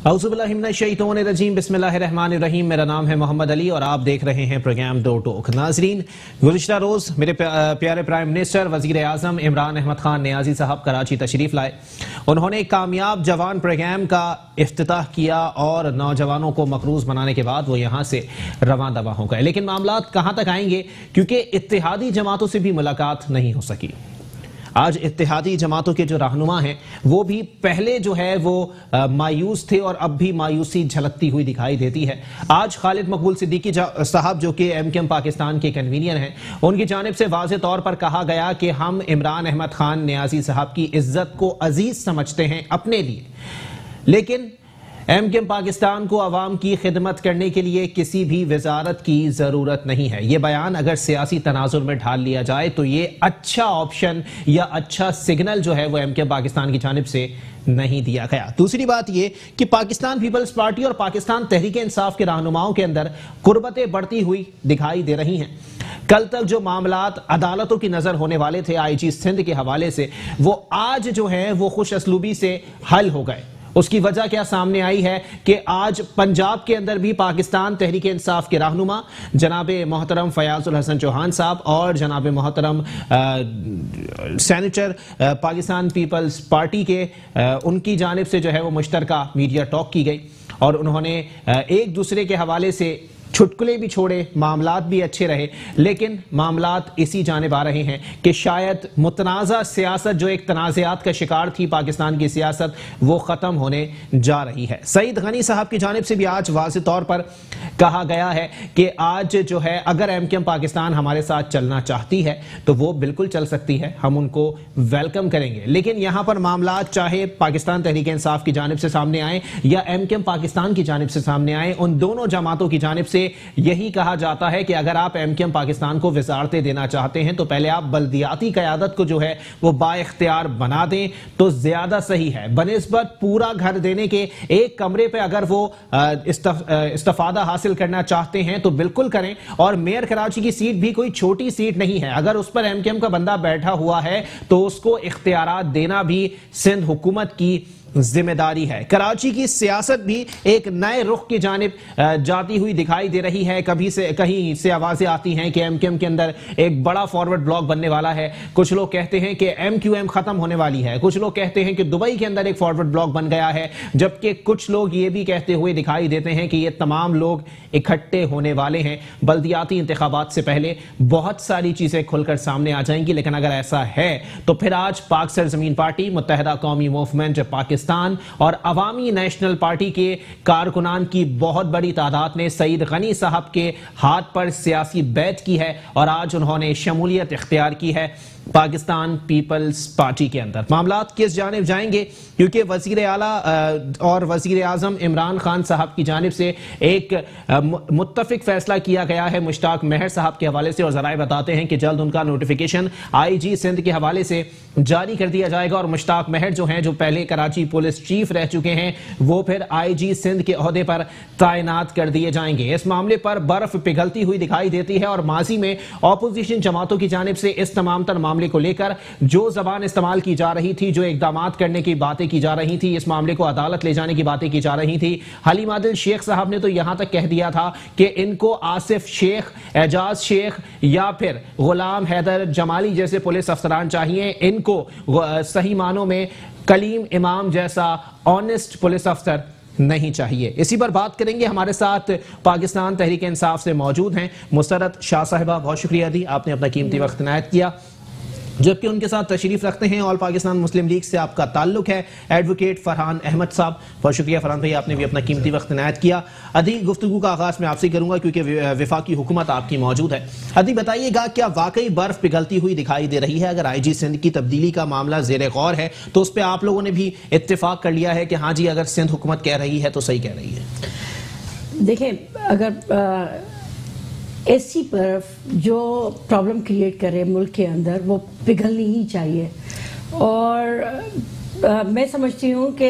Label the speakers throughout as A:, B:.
A: औज़ुबिल्लाहिमिनश्शैतानिर्रजीम बिस्मिल्लाहिर्रहमानिर्रहीम। मेरा नाम है मोहम्मद अली और आप देख रहे हैं प्रोग्राम दो टोक। नाजरीन, गुज़िश्ता रोज़ मेरे प्यारे प्राइम मिनिस्टर वज़ीर आज़म इमरान अहमद खान नियाज़ी साहब कराची तशरीफ़ लाए। उन्होंने एक कामयाब जवान प्रोग्राम का इफ्तिताह किया और नौजवानों को मकरूज़ बनाने के बाद वो यहाँ से रवां दवा हो गए। लेकिन मामलात कहाँ तक आएंगे, क्योंकि इत्तेहादी जमातों से भी मुलाकात नहीं हो सकी। आज इत्तेहादी जमातों के जो रहनुमा हैं वो भी पहले जो है वो मायूस थे और अब भी मायूसी झलकती हुई दिखाई देती है। आज खालिद मकबूल सिद्दीकी साहब जो कि एमकेएम पाकिस्तान के कन्वीनर हैं, उनकी जानिब से वाज़े तौर पर कहा गया कि हम इमरान अहमद खान नियाज़ी साहब की इज्जत को अजीज समझते हैं अपने लिए, लेकिन एमकेएम पाकिस्तान को अवाम की खिदमत करने के लिए किसी भी वजारत की जरूरत नहीं है। यह बयान अगर सियासी तनाजुर में ढाल लिया जाए तो ये अच्छा ऑप्शन या अच्छा सिग्नल जो है वो एमकेएम पाकिस्तान की जानिब से नहीं दिया गया। दूसरी बात यह कि पाकिस्तान पीपल्स पार्टी और पाकिस्तान तहरीक इंसाफ के रहनुमाओं के अंदर कुर्बतें बढ़ती हुई दिखाई दे रही हैं। कल तक जो मामलात अदालतों की नजर होने वाले थे आईजी सिंध के हवाले से, वो आज जो है वो खुश असलूबी से हल हो गए। उसकी वजह क्या सामने आई है कि आज पंजाब के अंदर भी पाकिस्तान तहरीक इंसाफ के रहनुमा जनाब मोहतरम फयाजुल हसन चौहान साहब और जनाब मोहतरम सेनेटर पाकिस्तान पीपल्स पार्टी के उनकी जानिब से जो है वो मुश्तरका मीडिया टॉक की गई और उन्होंने एक दूसरे के हवाले से चुटकुले भी छोड़े, मामलात भी अच्छे रहे, लेकिन मामलात इसी जानिब आ रहे हैं कि शायद मुतनाज़ा सियासत जो एक तनाज़ात का शिकार थी पाकिस्तान की सियासत, वो ख़त्म होने जा रही है। सईद गनी साहब की जानिब से भी आज वाज़े तौर पर कहा गया है कि आज जो है अगर एमकेएम पाकिस्तान हमारे साथ चलना चाहती है तो वो बिल्कुल चल सकती है, हम उनको वेलकम करेंगे। लेकिन यहाँ पर मामलात चाहे पाकिस्तान तहरीक इंसाफ की जानिब से सामने आए या एमकेएम पाकिस्तान की जानिब से सामने आए, उन दोनों जमातों की जानिब से यही कहा जाता है कि अगर आप एमकेएम पाकिस्तान को वजारतें देना चाहते हैं तो पहले आप बल्दियाती क़यादत को जो है वो बाइख्तियार बना दें तो ज्यादा सही है। बनिस्बत पूरा घर देने के एक कमरे पे अगर वो इस्तिफादा हासिल करना चाहते हैं तो बिल्कुल करें। और मेयर कराची की सीट भी कोई छोटी सीट नहीं है, अगर उस पर एमकेएम का बंदा बैठा हुआ है तो उसको इख्तियारात देना भी सिंध हुकूमत की जिम्मेदारी है। कराची की सियासत भी एक नए रुख की जानिब जाती हुई दिखाई दे रही है। कहीं से आवाजें आती हैं कि एमकेएम के अंदर एक बड़ा फॉरवर्ड ब्लॉक बनने वाला है। कुछ लोग कहते हैं कि एमक्यूएम खत्म होने वाली है, कुछ लोग कहते हैं कि दुबई के अंदर एक फॉरवर्ड ब्लॉक बन गया है, जबकि कुछ लोग ये भी कहते हुए दिखाई देते हैं कि ये तमाम लोग इकट्ठे होने वाले हैं। बल्दियाती इंतखाबात से पहले बहुत सारी चीजें खुलकर सामने आ जाएंगी, लेकिन अगर ऐसा है तो फिर आज पाक सरजमीन पार्टी, मुत्तहिदा कौमी मूवमेंट पाकिस्तान और अवामी नेशनल पार्टी के कारकुनान की बहुत बड़ी तादाद ने सईद गनी साहब के हाथ पर सियासी बैत की है और आज उन्होंने शमूलियत इख्तियार की है पाकिस्तान पीपल्स पार्टी के अंदर। मामलात किस जानिब जाएंगे, क्योंकि वजीर आला और वजीर आजम इमरान खान साहब की जानिब से एक मुत्तफिक फैसला किया गया है मुश्ताक महर साहब के हवाले से, और जराए बताते हैं कि जल्द उनका नोटिफिकेशन आईजी सिंध के हवाले से जारी कर दिया जाएगा। और मुश्ताक महर जो हैं, जो पहले कराची पुलिस चीफ रह चुके हैं, वो फिर आईजी सिंध के ओहदे पर तैनात कर दिए जाएंगे। इस मामले पर बर्फ पिघलती हुई दिखाई देती है और माजी में ऑपोजिशन जमातों की जानिब से इस तमाम तर मामले को लेकर जो जबान इस्तेमाल की जा रही थी, जो इकदामात करने की बातें की जा रही थी, इस मामले को अदालत ले जाने की बातें की जा रही थी। हलीम आदिल शेख साहब ने तो यहां तक कह दिया था कि इनको आसिफ शेख, एजाज शेख या फिर गुलाम हैदर जमाली जैसे पुलिस अफसरान चाहिए, इनको सही मानों में कलीम इमाम जैसा ऑनेस्ट पुलिस अफसर नहीं चाहिए। इसी पर बात करेंगे। हमारे साथ पाकिस्तान तहरीक इंसाफ से मौजूद हैं मुसरत शाह साहिबा, बहुत शुक्रिया दी, आपने अपना कीमती वक्त इनायत किया। जबकि उनके साथ तशरीफ रखते हैं ऑल पाकिस्तान मुस्लिम लीग से आपका ताल्लुक है एडवोकेट फरहान अहमद साहब, बहुत शुक्रिया फरहान भाई, आपने भी अपना कीमती वक्त इनायत किया। अदी, गुफ्तगू का आगाज मैं आपसे करूंगा क्योंकि विफाकी हुकूमत आपकी मौजूद है। अदी, बताइएगा क्या वाकई बर्फ पिघलती हुई दिखाई दे रही है? अगर आईजी सिंध की तब्दीली का मामला जेर गौर है तो उस पर आप लोगों ने भी इत्तेफाक कर लिया है कि हाँ जी, अगर सिंध हुकूमत कह रही है तो सही कह रही है।
B: देखें, अगर ऐसी बर्फ जो प्रॉब्लम क्रिएट करे मुल्क के अंदर, वो पिघलनी ही चाहिए। और मैं समझती हूँ कि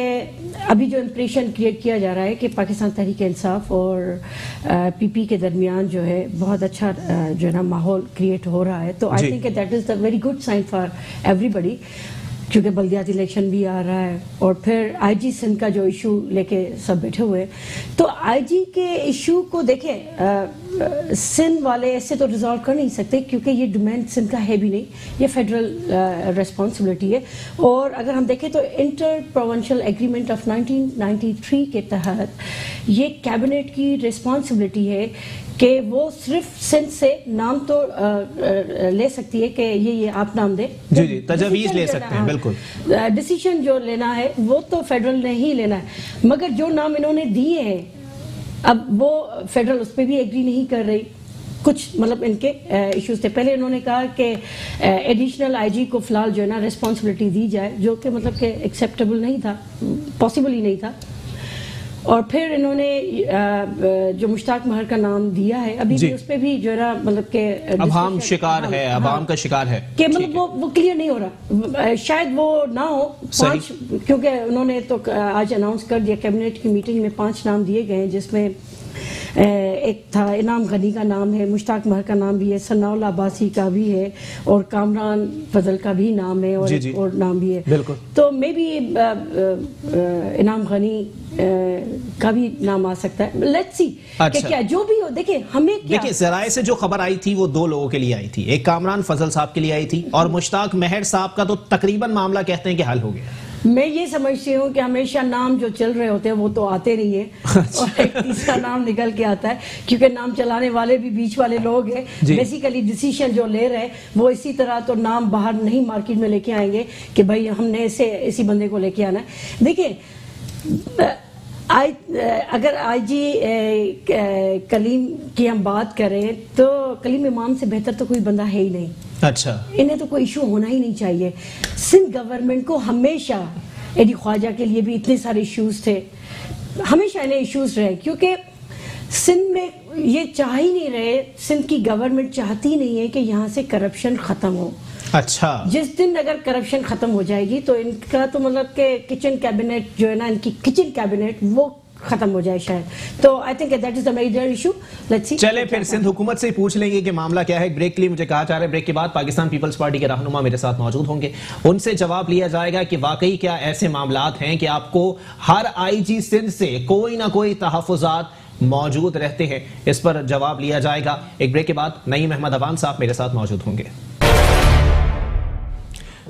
B: अभी जो इम्प्रेशन क्रिएट किया जा रहा है कि पाकिस्तान तहरीक इंसाफ और पीपी के दरमियान जो है बहुत अच्छा जो है ना माहौल क्रिएट हो रहा है, तो I think that is the very good sign for everybody. क्योंकि बल्दियाती इलेक्शन भी आ रहा है और फिर आईजी सिंध का जो इशू लेके सब बैठे हुए हैं। तो आईजी के इशू को देखें, सिंध वाले ऐसे तो रिजॉल्व कर नहीं सकते क्योंकि ये डोमेन सिंध का है भी नहीं, ये फेडरल रिस्पॉन्सिबिलिटी है। और अगर हम देखें तो इंटर प्रोविंशियल एग्रीमेंट ऑफ 1993 के तहत ये कैबिनेट की रिस्पॉन्सिबिलिटी है कि वो सिर्फ सिंध से नाम तो ले सकती है कि ये आप नाम दे,
A: जी जी, तजवीज़ ले सकते हैं, बिल्कुल।
B: डिसीजन जो लेना है वो तो फेडरल ने ही लेना है, मगर जो नाम इन्होंने दिए हैं अब वो फेडरल उस पर भी एग्री नहीं कर रही। कुछ मतलब इनके इश्यूज थे। पहले इन्होंने कहा कि एडिशनल आईजी को फिलहाल जो है ना रिस्पॉन्सिबिलिटी दी जाए, जो कि मतलब कि एक्सेप्टेबल नहीं था, पॉसिबल ही नहीं था। और फिर इन्होंने जो मुश्ताक महर का नाम दिया है, अभी भी उस पे भी जो है ना मतलब के
A: अवाम शिकार है, अवाम का शिकार है
B: कि मतलब वो क्लियर नहीं हो रहा, शायद वो ना हो 5, क्योंकि उन्होंने तो आज अनाउंस कर दिया कैबिनेट की मीटिंग में 5 नाम दिए गए हैं, जिसमें एक था इनाम गनी का नाम है, मुश्ताक महर का नाम भी है, सनाउल अब्बासी का भी है और कामरान फजल का भी नाम है और एक और नाम भी है।
A: बिल्कुल।
B: तो मे बी इनाम गनी का भी नाम आ सकता है। लेट्स सी कि क्या जो भी हो। देखिए हमें क्या,
A: देखिए जराए से जो खबर आई थी वो 2 लोगों के लिए आई थी, एक कामरान फजल साहब के लिए आई थी और मुश्ताक महर साहब का तो तकरीबन मामला कहते हैं कि हल हो गया।
B: मैं ये समझती हूँ कि हमेशा नाम जो चल रहे होते हैं वो तो आते नहीं है और एक तीसरा नाम निकल के आता है, क्योंकि नाम चलाने वाले भी बीच वाले लोग हैं। बेसिकली डिसीजन जो ले रहे हैं वो इसी तरह तो नाम बाहर नहीं मार्केट में लेके आएंगे कि भाई हमने इसी बंदे को लेके आना है। देखिए अगर आईजी कलीम की हम बात करें तो कलीम इमाम से बेहतर तो कोई बंदा है ही नहीं।
A: अच्छा,
B: इन्हें तो कोई इशू होना ही नहीं चाहिए। सिंध गवर्नमेंट को हमेशा, एडी ख्वाजा के लिए भी इतने सारे इश्यूज थे, हमेशा इन्हें इश्यूज रहे, क्योंकि सिंध में ये चाह ही नहीं रहे, सिंध की गवर्नमेंट चाहती नहीं है कि यहाँ से करप्शन खत्म हो।
A: अच्छा,
B: जिस दिन अगर करप्शन खत्म हो जाएगी तो इनका तो मतलब के किचन कैबिनेट जो है ना, इनकी किचन कैबिनेट वो खत्म हो जाए शायद। तो I think that is the major issue. Let's see.
A: चले फिर सिंध हुकूमत से ही पूछ लेंगे कि मामला क्या है। ब्रेक के लिए मुझे कहा जा रहा है, ब्रेक के बाद पाकिस्तान पीपल्स पार्टी के रहनुमा मेरे साथ मौजूद होंगे, उनसे जवाब लिया जाएगा कि वाकई क्या ऐसे मामलात हैं कि आपको हर आईजी सिंध से कोई ना कोई तहफुजात मौजूद रहते हैं। इस पर जवाब लिया जाएगा। एक ब्रेक के बाद नईम अहमद अवान साहब मेरे साथ मौजूद होंगे।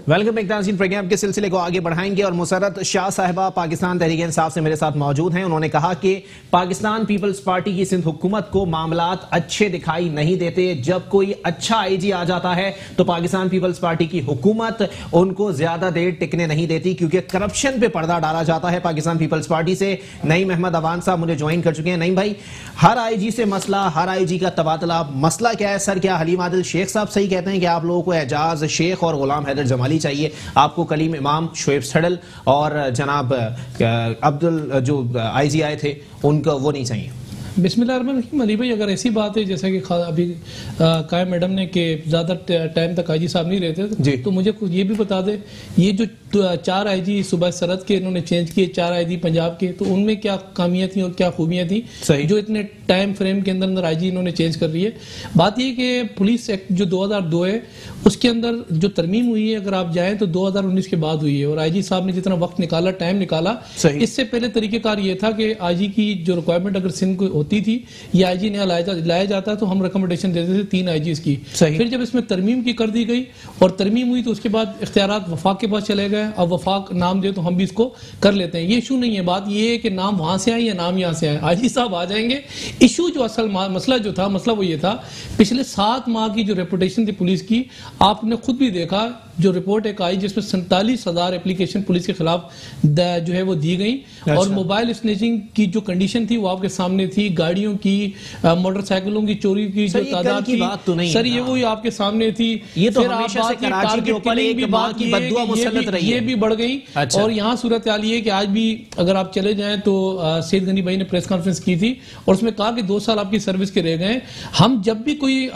A: वेलकम एक नाज़रीन, प्रोग्राम के सिलसिले को आगे बढ़ाएंगे और मुसर्रत शाह साहिबा पाकिस्तान तहरीक इंसाफ से मेरे साथ मौजूद हैं। उन्होंने कहा कि पाकिस्तान पीपल्स पार्टी की सिंध हुकूमत को मामलात अच्छे दिखाई नहीं देते। जब कोई अच्छा आईजी आ जाता है तो पाकिस्तान पीपल्स पार्टी की हुकूमत उनको ज्यादा देर टिकने नहीं देती, क्योंकि करप्शन पे पर्दा डाला जाता है पाकिस्तान पीपल्स पार्टी से। नईम अहमद अवान साहब मुझे ज्वाइन कर चुके हैं। नईम भाई, हर आईजी से मसला, हर आईजी का तबादला, मसला क्या है सर? क्या हलीम आदिल शेख साहब सही कहते हैं कि आप लोगों को एजाज शेख और गुलाम हैदर जमाली चाहिए, आपको कलीम इमाम, शोएब सड़ल और जनाब अब्दुल जो आईजी आए थे उनका वो नहीं चाहिए?
C: बिस्मिल्लाहिर्रहमानिर्रहीम। अली भाई, अगर ऐसी बात है जैसा कि अभी कायम मैडम ने कि ज़्यादा टाइम तक आईजी साहब नहीं रहते तो मुझे कुछ ये भी बता दे, ये जो 4 आईजी सुबह सरहद के इन्होंने चेंज किए, 4 आईजी पंजाब के, तो उनमें क्या खामियां थी और क्या खूबियां थी जो इतने टाइम फ्रेम के अंदर आईजी इन्होंने चेंज कर रही है? बात ये कि पुलिस एक्ट जो 2002 है उसके अंदर जो तरमीम हुई है, अगर आप जाएं तो 2019 के बाद हुई है, और आईजी साहब ने जितना वक्त निकाला, टाइम निकाला, इससे पहले तरीकेकार ये था कि आईजी की जो रिक्वायरमेंट अगर सिंध को होती थी या आईजी ने लाया जाता तो हम रिकमेंडेशन देते थे 3 आईजीज की। फिर जब इसमें तरमीम की कर दी गई और तरमीम हुई तो उसके बाद इख्तियारात वफाक के पास चले गए। अब वफाक नाम दे तो हम भी इसको कर लेते हैं, ये इशू नहीं है। बात ये है कि नाम वहां से आए या नाम यहाँ से आए, आईजी साहब आ जाएंगे। इशू जो असल मसला जो था, मसला वो ये था, पिछले 7 माह की जो रेपुटेशन थी पुलिस की, आपने खुद भी देखा जो रिपोर्ट एक आई जिसमें 47,000 एप्लीकेशन पुलिस के खिलाफ जो है वो दी गई। और मोबाइल स्नेचिंग की जो कंडीशन थी वो आपके सामने थी, गाड़ियों की, मोटरसाइकिलों की चोरी की जो तादाद थी,
A: तो नहीं
C: सर ये वो आपके सामने थी।
A: ये तो हमेशा से कराची के ऊपर एक मां की बद्दुआ मुसल्लत रही है,
C: ये भी बढ़ गई। और यहाँ सूरत हाल ये कि आज भी अगर आप चले जाएं तो सैयद गनी भाई ने प्रेस कॉन्फ्रेंस की थी और उसमें कहा कि 2 साल आपकी सर्विस के रह गए। हम जब भी कोई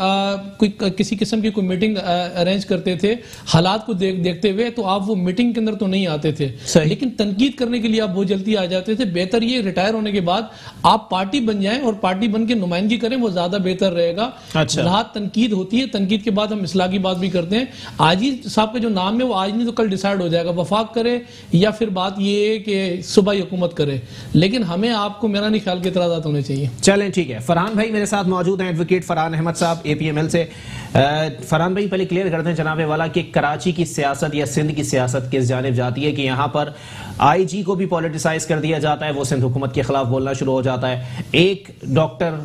C: किसी किस्म की कोई मीटिंग अरेंज करते थे, हालात हालात को देखते हुए तो आप वो मीटिंग के अंदर तो नहीं आते थे, लेकिन तनकीद करने के लिए आप बहुत जल्दी आ जाते थे। बेहतर ये रिटायर होने के बाद आप पार्टी बन जाएं और पार्टी बन के नुमाइंदगी करें, वो ज्यादा बेहतर रहेगा। अच्छा। तनकीद होती है, तनकीद के बाद हम इस्लाह की बात भी करते हैं। आज ही साहब का जो नाम है वो आज नहीं तो कल डिसाइड हो जाएगा, वफाक करे या फिर बात ये है कि सूबाई हुकूमत करे, लेकिन हमें आपको मेरा नहीं ख्याल के इतराज़ात होने चाहिए।
A: चलें ठीक है, फरहान भाई मेरे साथ मौजूद हैं, एडवोकेट फरहान अहमद साहब APML से। फरहान भाई पहले क्लियर करते हैं जनाबे वाला कि कराची की सियासत या सिंध की सियासत किस जानिब जाती है कि यहाँ पर IG को भी पॉलिटिसाइज कर दिया जाता है, वो सिंध हुकूमत के खिलाफ बोलना शुरू हो जाता है। एक डॉक्टर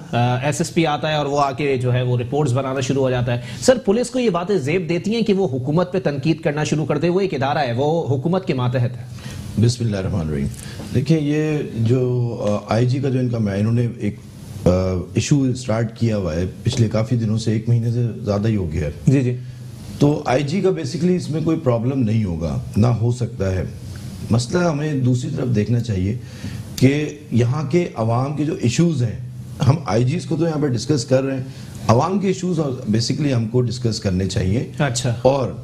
A: SSP आता है और वो आके जो है वो रिपोर्ट्स बनाना शुरू हो जाता है। सर, पुलिस को ये बातें जेब देती हैं कि वो हुकूमत पे तनकीद करना शुरू कर दे, वो एक इदारा है, वो हुकूमत के मातहत है।
D: बिस्मिल्लाहिर्रहमानिर्रहीम। देखिए, ये जो IG का जो इन्होंने एक इशू स्टार्ट किया हुआ है पिछले काफ़ी दिनों से, 1 महीने से ज़्यादा ही हो गया है।
A: जी जी।
D: तो IG का बेसिकली इसमें कोई प्रॉब्लम नहीं होगा, ना हो सकता है। मसला हमें दूसरी तरफ देखना चाहिए कि यहाँ के अवाम के जो इश्यूज़ हैं, हम IGs को तो यहाँ पर डिस्कस कर रहे हैं, अवाम के इश्यूज़ बेसिकली हमको डिस्कस करने चाहिए।
A: अच्छा।
D: और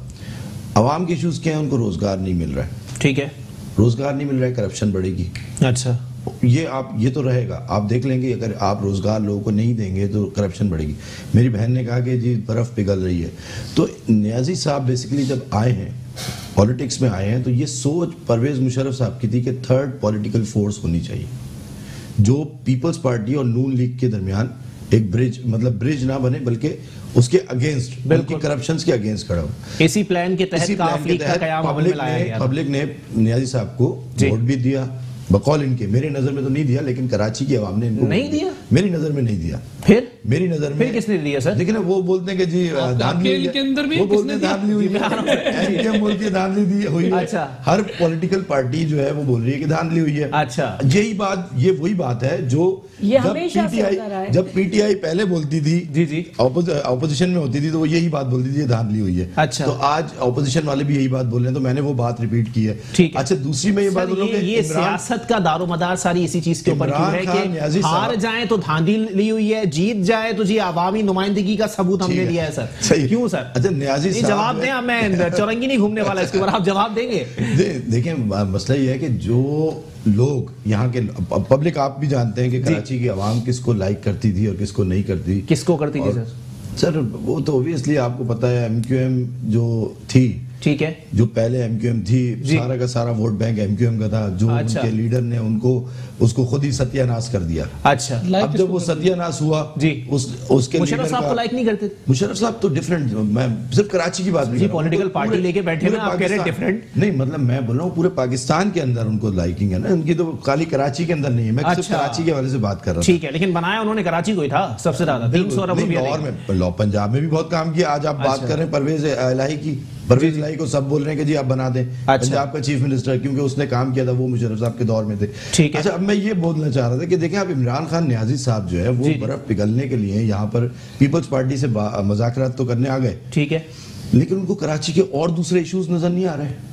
D: अवाम के इश्यूज़ क्या है, उनको रोज़गार नहीं मिल रहा है।
A: ठीक है,
D: रोज़गार नहीं मिल रहा है, करप्शन बढ़ेगी।
A: अच्छा,
D: ये तो रहेगा, आप देख लेंगे। अगर आप रोजगार लोगों को नहीं देंगे तो करप्शन बढ़ेगी। मेरी बहन ने कहा कि जी बर्फ पिघल रही है। तो नियाजी साहब बेसिकली जब आए हैं, पॉलिटिक्स में आए हैं, तो ये सोच परवेज मुशर्रफ साहब की थी कि थर्ड पॉलिटिकल फोर्स होनी चाहिए जो पीपल्स पार्टी और नून लीग के दरमियान एक ब्रिज, मतलब ब्रिज ना बने बल्कि उसके अगेंस्ट, बल्कि करप्शन के अगेंस्ट खड़ा हो।
A: इसी प्लान के तहत
D: पब्लिक ने नियाजी साहब को वोट भी दिया, बकौल इनके। मेरे नजर में तो नहीं दिया, लेकिन कराची की आवाम ने इनको
A: नहीं दिया।
D: मेरी नजर में नहीं दिया।
A: फिर
D: मेरी नजर में
A: फिर किसने दिया सर?
D: देखिए ना, वो बोलते हैं कि जी धांधली
C: के अंदर भी
D: वो बोलते हैं धांधली हुई है, बोल के धांधली दी हुई है।
A: अच्छा।
D: हर पॉलिटिकल पार्टी जो है वो बोल रही है कि धांधली हुई है।
A: अच्छा,
D: यही बात, ये वही बात है जो जब PTI पहले बोलती थी,
A: जी जी,
D: ऑपोजिशन में होती थी, तो वो यही बात बोलती थी, धांधली हुई है।
A: अच्छा।
D: तो आज ऑपोजिशन वाले भी यही बात बोल रहे हैं, तो मैंने वो बात रिपीट की है।
A: ठीक है।
D: अच्छा, दूसरी में ये बात बोलूंगा,
A: ये सियासत का दारोमदार सारी इसी चीज के ऊपर क्यों है कि हार जाए तो धांधली हुई है, जीत जाए तो जी आवामी नुमाइंदगी का सबूत हमने दिया है सर। क्यों सर?
D: अच्छा, नियाजी साहब
A: जवाब दें, मैं चौरंगी नहीं घूमने वाला इसके ऊपर, आप जवाब देंगे।
D: देखिए, मसला ये है कि जो लोग यहाँ के पब्लिक, आप भी जानते हैं कि कराची की आवाम किसको लाइक करती थी और किसको नहीं करती।
A: किसको करती थी सर?
D: सर, वो तो ऑब्वियसली आपको पता है, MQM जो थी, ठीक है, जो पहले MQM थी, सारा का सारा वोट बैंक MQM का था। जो
A: अच्छा।
D: उनके लीडर ने उसको खुद ही सत्यानाश कर दिया।
A: अच्छा।
D: अब जब वो सत्यानाश हुआ जी, उसके
A: मुशर्रफ साहब को लाइक नहीं करते।
D: मुशर्रफ साहब तो डिफरेंट, मैं सिर्फ कराची की बात नहीं,
A: पॉलिटिकल पार्टी लेके बैठे हैं, आप कह रहे हैं डिफरेंट।
D: नहीं, मतलब मैं बोल रहा हूँ पूरे पाकिस्तान के अंदर उनको लाइकिंग है ना, उनकी तो खाली कराची के अंदर नहीं है। मैं सिर्फ कराची के हवाले से बात कर रहा हूँ।
A: ठीक है, लेकिन बनाया उन्होंने कराची को ही था सबसे ज्यादा, 300 अरब रुपया।
D: पंजाब में भी बहुत काम किया। आज आप बात कर रहे हैं परवेज इलाही की, परवेज इलाही को सब बोल रहे हैं कि जी आप बना दें पंजाब का चीफ मिनिस्टर, क्योंकि उसने काम किया था, वो मुशर्रफ साहब के दौर में थे। ठीक है। अच्छा, अब मैं ये बोलना चाह रहा था कि देखें, आप इमरान खान नियाजी साहब जो है वो बर्फ पिघलने के लिए यहाँ पर पीपल्स पार्टी से मुज़ाकरात तो करने आ गए, ठीक है, लेकिन उनको कराची के और दूसरे इश्यूज नजर नहीं आ रहे।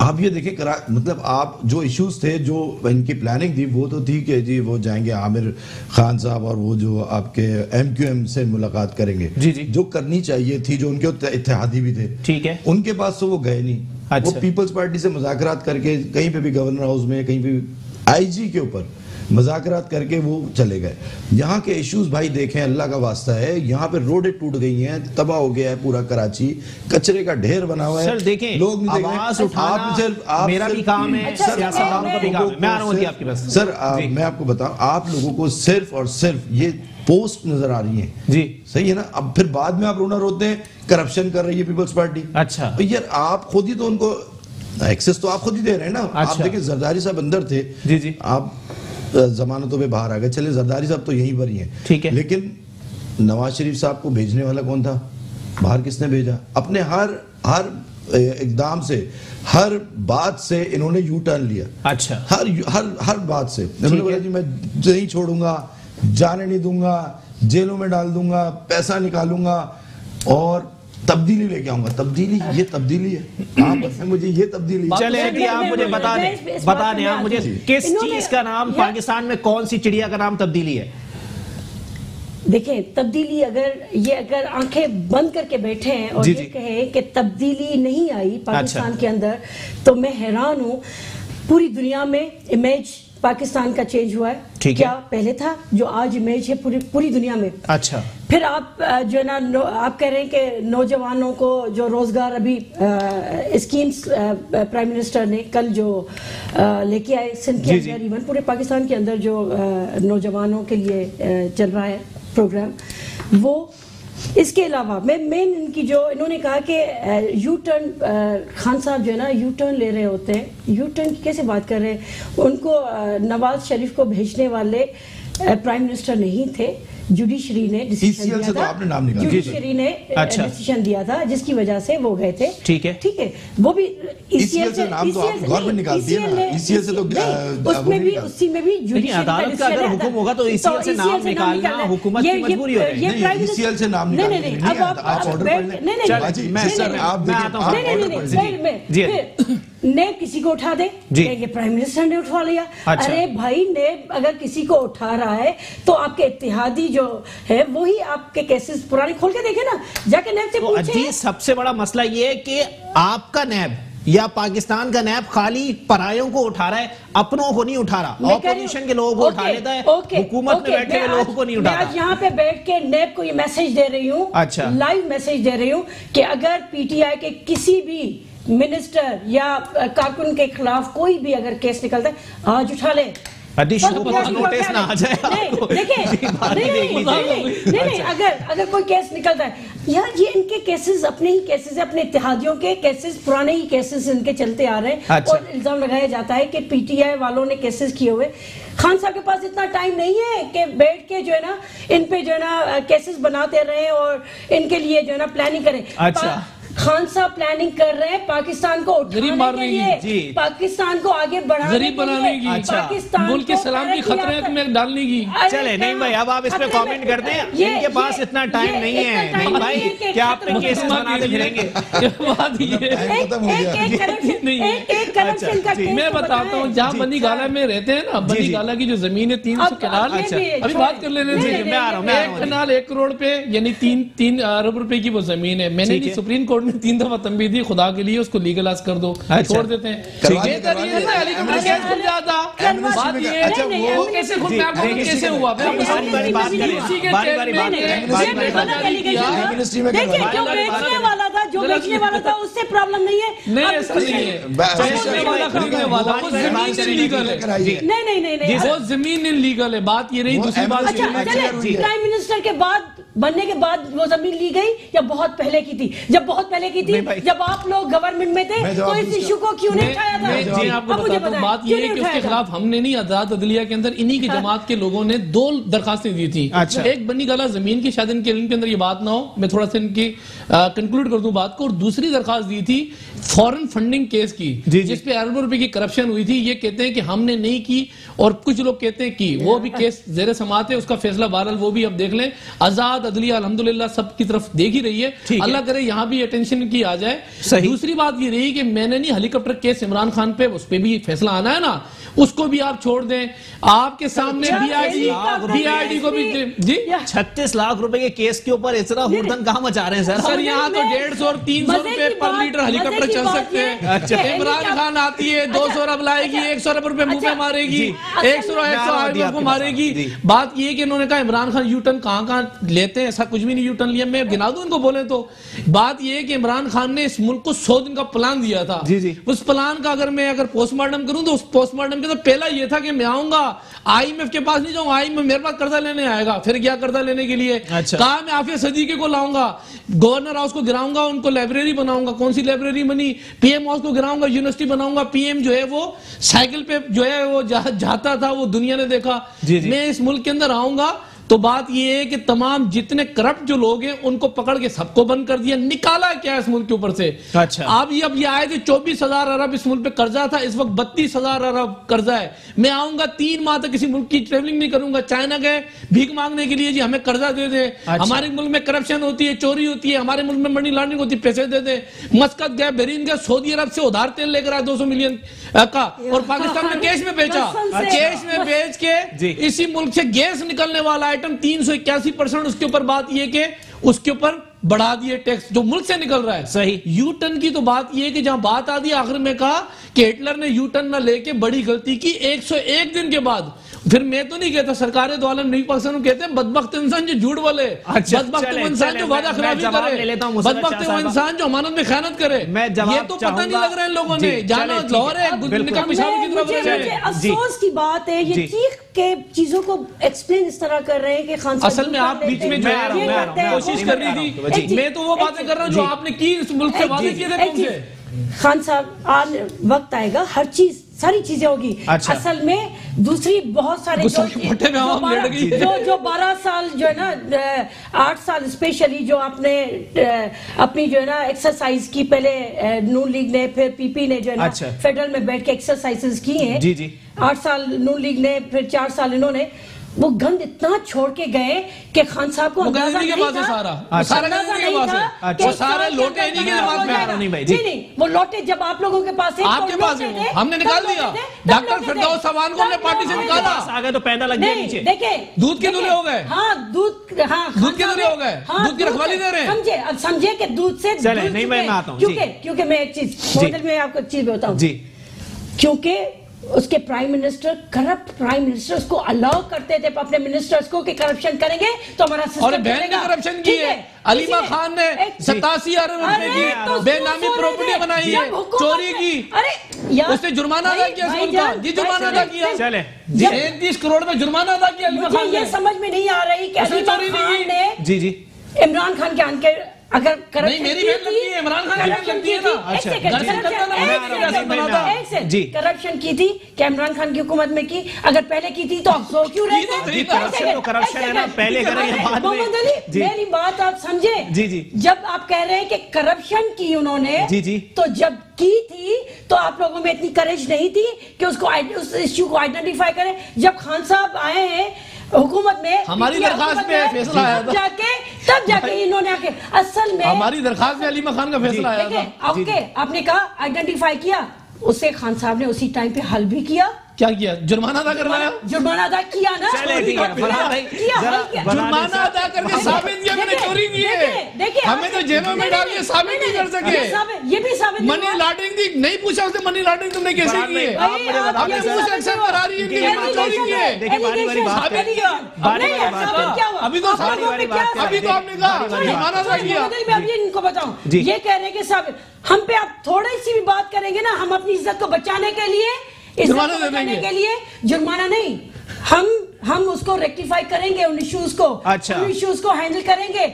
D: आप ये देखें, मतलब आप जो इश्यूज थे, जो इनकी प्लानिंग थी, वो तो थी कि जी वो जाएंगे आमिर खान साहब और वो जो आपके MQM से मुलाकात करेंगे, जी जी, जो करनी चाहिए थी, जो उनके इत्तेहादी भी थे, ठीक है, उनके पास तो वो गए नहीं। अच्छा। वो पीपल्स पार्टी से मुज़ाकरात करके कहीं पे भी गवर्नर हाउस में, कहीं पे IG के ऊपर मुज़ाकरात करके वो चले गए। यहाँ के इश्यूज भाई देखें, अल्लाह का वास्ता है, यहाँ पे रोडें टूट गई हैं, तबाह हो गया है पूरा कराची, कचरे का ढेर बना हुआ है।
A: सर देखें, लोग आवाज उठाना मेरा भी काम है, सियासतदानों का भी काम है। मैं आ रहा हूं आपके पास
D: सर, मैं आपको बताऊं, आप लोगों को सिर्फ और सिर्फ ये पोस्ट नजर आ रही है जी, सही है ना। अब फिर बाद में आप रोना रोते हैं करप्शन कर रही है पीपल्स पार्टी। अच्छा, यार आप खुद ही तो उनको एक्सेस तो आप खुद ही दे रहे हैं ना। आप देखिए, जरदारी साहब अंदर थे, जी जी, आप जमानतों पे बाहर आ गए, चले जरदारी साहब तो यहीं पर ही हैं, ठीक है, लेकिन नवाज शरीफ साहब को भेजने वाला कौन था? बाहर किसने भेजा? अपने हर इकदाम से, हर बात से इन्होंने यू टर्न लिया। अच्छा, हर बात से इन्होंने बोला जी मैं नहीं छोड़ूंगा, जाने नहीं दूंगा, जेलों में डाल दूंगा, पैसा निकालूंगा और तब्दीली लेके आऊंगा। तब्दीली, ये तब्दीली है? आप बताएं मुझे, ये तब्दीली?
A: चले, आप मुझे बता दें आप मुझे किस चीज का नाम, पाकिस्तान में कौन सी चिड़िया का नाम तब्दीली है?
B: देखें तब्दीली अगर आंखें बंद करके बैठे हैं और ये कहें कि तब्दीली नहीं आई पाकिस्तान के अंदर, तो मैं हैरान हूं। पूरी दुनिया में इमेज पाकिस्तान का चेंज हुआ है, क्या पहले था जो आज इमेज है पूरी दुनिया में।
A: अच्छा,
B: फिर आप जो है ना आप कह रहे हैं कि नौजवानों को जो रोजगार अभी स्कीम्स प्राइम मिनिस्टर ने कल जो लेके आए सिंध के अंदर, इवन पूरे पाकिस्तान के अंदर जो नौजवानों के लिए चल रहा है प्रोग्राम, वो इसके अलावा मेन इनकी जो इन्होंने कहा कि यू टर्न, खान साहब जो है ना यू टर्न ले रहे होते हैं। यू टर्न की कैसे बात कर रहे हैं? उनको नवाज शरीफ को भेजने वाले प्राइम मिनिस्टर नहीं थे, जुडिशरी ने डिसीजन दिया था, जुडिशरी ने डिसीजन दिया था जिसकी वजह से वो गए थे।
A: ठीक है,
B: वो भी ईसीएल से
D: गवर्नमेंट निकालती है ना, ईसीएल से तो
B: उसी में भी जुडिशरी
A: अदालत का अगर हुक्म होगा तो ईसीएल से नाम निकालना हुकूमत की मजबूरी हो जाएगी।
D: ईसीएल से नाम निकालना
B: अब आप ऑर्डर नेब किसी को उठा दे, ये प्राइम मिनिस्टर ने उठा लिया। अरे भाई, नेब अगर किसी को उठा रहा है तो आपके इत्तेहादी जो है वही आपके केसेस पुराने खोल के देखे ना, जाके नेब से पूछे।
A: सबसे बड़ा मसला ये है कि आपका नेब या पाकिस्तान का नैब खाली परायों को उठा रहा है, अपनों को नहीं उठा रहा। ऑपोजिशन के लोगों को उठा लेता है, हुकूमत में बैठे हुए लोगों को नहीं उठाता।
B: मैं आज यहाँ पे बैठ के नैब को ये मैसेज दे रही हूँ,
A: अच्छा,
B: लाइव मैसेज दे रही हूँ कि अगर पीटीआई के किसी भी मिनिस्टर या कारकुन के खिलाफ कोई भी अगर केस निकलता है, आज उठा ले।
A: नोटिस ना आ जाए।
B: नहीं, अगर कोई केस निकलता है यार, ये इनके केसेस अपने ही केसेस है, अपने इत्तेहादियों के केसेस, पुराने ही केसेस इनके चलते आ रहे हैं। अच्छा। और इल्जाम लगाया जाता है कि पीटीआई वालों ने केसेस किए हुए। खान साहब के पास इतना टाइम नहीं है कि बैठ के जो है ना इन पे जो है ना केसेस बनाते रहे और इनके लिए जो है ना प्लानिंग करें।
A: अच्छा,
B: खान साहब प्लानिंग कर रहे हैं पाकिस्तान को उठाने के लिए, पाकिस्तान को आगे बढ़ाने की,
C: पाकिस्तान मुल्क के सलाम की खतरे में डालने की।
A: चले नहीं भाई, अब आप इस पे कमेंट करते हैं, इनके पास इतना टाइम नहीं है। नहीं भाई, क्या आप केसेस बनाते फिरेंगे?
C: मैं बताता हूँ, जहाँ बनी गाला में रहते हैं ना, बनी गाला की जो जमीन है 300 कनाल, अभी बात कर लेने दीजिए। एक कनाल 1 करोड़ पे, यानी 3 अरब रुपए की वो जमीन है। मैंने सुप्रीम कोर्ट ने 3 दफा तंबीह दी, खुदा के लिए उसको लीगलाइज कर दो, छोड़ देते हैं। हेलीकॉप्टर केस खुल जाता। बात ये है वो कैसे खुल, मैं आपको कैसे हुआ, जो बेचने वाला था उससे प्रॉब्लम नहीं है। नहीं, ऐसा नहीं है, खरीदने वाला वो जमीन इलीगल है। नहीं, वो जमीन इलीगल है। बात ये रही। दूसरी बात,
B: प्राइम मिनिस्टर के बाद बनने के बाद वो जमीन ली गई या बहुत पहले की थी? जब बहुत पहले की थी, जब आप लोग गवर्नमेंट में थे, तो इस इशू को क्यों नहीं उठाया था?
C: जी, आपको बताता हूं, बात ये है कि उसके खिलाफ हमने नहीं, आजाद अदलिया के अंदर इन्हीं की जमात के लोगों ने 2 दरखास्तें दी थी। एक बनी गाला जमीन की, शायद इनके अंदर ये बात ना हो, मैं थोड़ा सा इनकी कंक्लूड कर दूं बात को। और दूसरी दरखास्त दी थी फॉरेन फंडिंग केस की, जिसपे अरबों रुपए की करप्शन हुई थी। ये कहते हैं कि हमने नहीं की, और कुछ लोग कहते हैं कि वो भी केस जेर समात है, उसका फैसला बहरहाल वो भी अब देख लें। आजाद अदलिया अल्हम्दुलिल्लाह सब की तरफ देख ही रही है, अल्लाह करे यहाँ भी अटेंशन की आ जाए। दूसरी बात ये रही कि मैंने नहीं, हेलीकॉप्टर केस इमरान खान पे, उस पे भी फैसला आना है ना, उसको भी आप छोड़ दें। आपके सामने बीआईडी को भी जी
A: 36 लाख रुपए के केस के ऊपर इतना हुड़दंग कहाँ मचा रहे हैं सर?
C: यहाँ तो 150 और 300 रुपए पर लीटर हेलीकॉप्टर चल सकते हैं। इमरान खान आती है, 200 अरब लाएगी, 100 अरब रुपए मुंह में मारेगी, 100 को मारेगी। बात ये कि इन्होंने कहा इमरान खान यूटर्न कहाँ लेते हैं, ऐसा कुछ भी नहीं यूटर्न लिया। मैं गिना दूं इनको बोले तो। बात ये है कि इमरान खान ने इस मुल्क को 100 दिन का प्लान दिया था। उस प्लान का अगर पोस्टमार्टम करूं तो उस पोस्टमार्टम के तो पहला ये था कि मैं आऊंगा, आईएमएफ के पास नहीं जाऊंगा, आईएमएफ मेरे पास कर्जा लेने आएगा। फिर क्या कर्जा लेने के लिए? कहा मैं आफिया सदीके को लाऊंगा, गवर्नर हाउस को गिराऊंगा, उनको लाइब्रेरी बनाऊंगा। कौन सी लाइब्रेरी बनी? पीएम हाउस को गिराऊंगा, यूनिवर्सिटी बनाऊंगा। पीएम जो है वो साइकिल पे जो है वो जाता था, वो दुनिया ने देखा। मैं इस मुल्क के अंदर आऊंगा तो बात ये है कि तमाम जितने करप्ट जो लोग हैं उनको पकड़ के सबको बंद कर दिया। निकाला क्या इस मुल्क के ऊपर से?
A: अच्छा,
C: अब ये आए थे 24,000 अरब इस मुल्क पे कर्जा था, इस वक्त 32,000 अरब कर्जा है। मैं आऊंगा 3 माह तक किसी मुल्क की ट्रेवलिंग नहीं करूंगा। चाइना गए भीख मांगने के लिए, जी हमें कर्जा दे दे। अच्छा। हमारे मुल्क में करप्शन होती है, चोरी होती है, हमारे मुल्क में मनी लॉन्ड्रिंग होती है, पैसे दे दे। मस्कत गए, बहरीन गए, सऊदी अरब से उधार तेल लेकर आए 200 मिलियन का, और पाकिस्तान में कैश में बेचा। कैश में बेच के इसी मुल्क से गैस निकलने वाला है, आइटम 381% उसके ऊपर बात ये कि उसके ऊपर बढ़ा दिए टैक्स जो मुल्क से निकल रहा है।
A: सही।
C: यू टर्न की तो बात ये कि जहां बात आती है आखिर में कहा कि हिटलर ने यू टर्न न लेके बड़ी गलती की 101 दिन के बाद। फिर मैं तो नहीं कहता, सरकारें तो आलम नहीं पाकिस्तान कहते हैं बदबख्त इंसान जो झूठ बोले, बदबख्त इंसान जो वादा खिलाफी करे, बदबख्त इंसान जो अमानत में खयानत करे। ये तो पता नहीं लग रहा है इन लोगों ने, जाना लाहौर है निकाह पेशाब की तरफ।
B: अफसोस की बात है ये चीख के चीजों को एक्सप्लेन इस तरह कर रहे हैं कि खान साहब
C: असल में आप बीच में जो कोशिश कर रही थी, मैं तो वो बातें कर रहा हूँ जो आपने की इस मुल्क से वादे किए थे तुमसे।
B: खान साहब आज वक्त आएगा, हर चीज सारी चीजें होगी।
A: अच्छा।
B: असल में दूसरी बहुत सारे जो 12 साल जो है ना 8 साल स्पेशली जो आपने अपनी जो है ना एक्सरसाइज की, पहले नून लीग ने फिर पीपी ने जो है ना फेडरल में बैठ के एक्सरसाइजेस की हैं।
A: जी जी।
B: 8 साल नून लीग ने, फिर 4 साल इन्होंने, वो गंद इतना छोड़ के गए कि खान साहब को अंदाजा नहीं था,
C: सारे लोटे
B: नहीं, वो लोटे जब आप लोगों के पास
C: आपके पास हमने निकाल दिया। डॉक्टर फिरदौस सामान को हमने पार्टी से निकाला,
A: आगे तो पैदा लग गया नीचे।
B: देखे
C: दूध के दूल्हे हो गए।
B: हाँ दूध के
C: दूल्हे हो गए, दूध की रखवाली दे रहे हैं।
B: समझे, अब समझे कि दूध से
A: नहीं, मैं आता हूँ
B: क्योंकि मैं एक चीज में आपको चीज बताऊँ, क्योंकि उसके prime minister, corrupt prime minister, उसको अलाउ करते थे अपने मिनिस्टर्स को कि करप्शन करेंगे तो हमारा सिस्टम
C: और बहन ने करप्शन की है। अलीमा खान ने 87 अरब रुपए की बेनामी प्रॉपर्टी बनाई है, चोरी की। अरे उसने जुर्माना अदा किया, ये जुर्माना अदा किया।
A: चले
C: 33 करोड़ में जुर्माना अदा किया अलीमा खान ने।
B: ये समझ में नहीं आ रही कि अलीमा खान ने
A: जी जी
B: इमरान खान के आने अगर करप्शन
C: मेरी बहन लगती है, इमरान खान लगती है ना।
B: करप्शन की थी कि इमरान खान की हुकूमत में की, अगर पहले की थी तो आप सो क्यों रहे थे?
A: करप्शन है ना, पहले करेंगे बाद में।
B: मेरी बात आप समझे।
A: जी जी।
B: जब आप कह रहे हैं कि करप्शन की उन्होंने,
A: जी जी,
B: तो जब की थी तो आप लोगों में इतनी करेज नहीं थी कि उसको उस इश्यू को आइडेंटिफाई करें। जब खान साहब आए हैं हुकूमत में,
C: हमारी दरखास्त पे फैसला आया था,
B: तब जाके इन्होंने आके असल में
C: हमारी दरखास्त में अलीमा खान का फैसला आया था।
B: आपने कहा आइडेंटिफाई किया, उसे खान साहब ने उसी टाइम पे हल भी किया।
C: क्या किया? जुर्माना अदा करवाया,
B: जुर्माना अदा किया ना।
C: जुर्माना अदा करके साबित किया मैंने चोरी की है। हमें तो जेलों में डाल के साबित नहीं कर सके।
B: ये भी साबित
C: मनी लॉन्ड्रिंग थी, नहीं पूछा उसने मनी लॉन्ड्रिंग तुमने कैसे की है? आपने मुझसे एक्सेप्ट करा रही है कि चोरी की है। अभी तो आपने कहा जुर्माना अदा किया।
B: मैं अभी इनको बताऊं, ये कह रहे हैं कि साबित, हम पे आप थोड़ी सी भी बात करेंगे ना, हम अपनी इज्जत को बचाने के लिए,
C: जुर्माना देने
B: के लिए, जुर्माना नहीं, हम उसको रेक्टिफाई करेंगे, उन इश्यूज को, उन इश्यूज को हैंडल करेंगे,